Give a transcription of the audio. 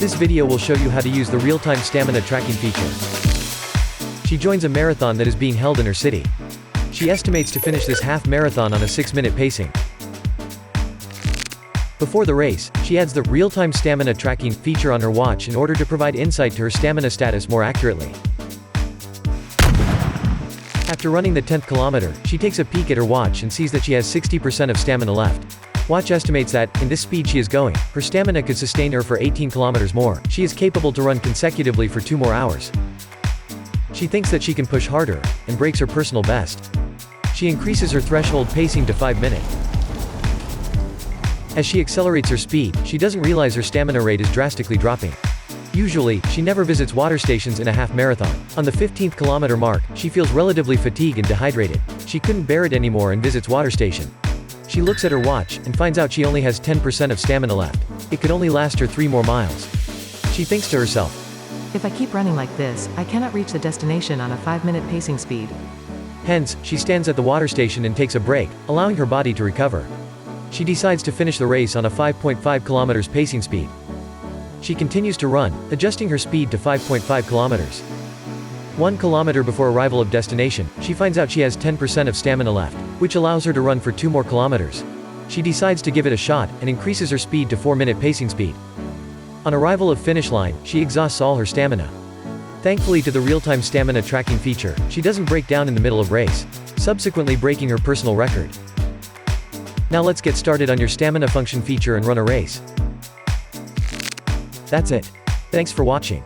This video will show you how to use the real-time stamina tracking feature. She joins a marathon that is being held in her city. She estimates to finish this half marathon on a 6-minute pacing. Before the race, she adds the real-time stamina tracking feature on her watch in order to provide insight to her stamina status more accurately. After running the 10th kilometer, she takes a peek at her watch and sees that she has 60% of stamina left. Watch estimates that, in this speed she is going, her stamina could sustain her for 18 kilometers more. She is capable to run consecutively for 2 more hours. She thinks that she can push harder, and breaks her personal best. She increases her threshold pacing to 5 minutes. As she accelerates her speed, she doesn't realize her stamina rate is drastically dropping. Usually, she never visits water stations in a half marathon. On the 15th kilometer mark, she feels relatively fatigued and dehydrated. She couldn't bear it anymore and visits water station. She looks at her watch, and finds out she only has 10% of stamina left. It could only last her 3 more miles. She thinks to herself, "If I keep running like this, I cannot reach the destination on a 5-minute pacing speed." Hence, she stands at the water station and takes a break, allowing her body to recover. She decides to finish the race on a 5.5 kilometers pacing speed. She continues to run, adjusting her speed to 5.5 kilometers. 1 kilometer before arrival of destination, she finds out she has 10% of stamina left, which allows her to run for 2 more kilometers. She decides to give it a shot, and increases her speed to 4-minute pacing speed. On arrival of finish line, she exhausts all her stamina. Thankfully to the real-time stamina tracking feature, she doesn't break down in the middle of race, subsequently breaking her personal record. Now let's get started on your stamina function feature and run a race. That's it. Thanks for watching.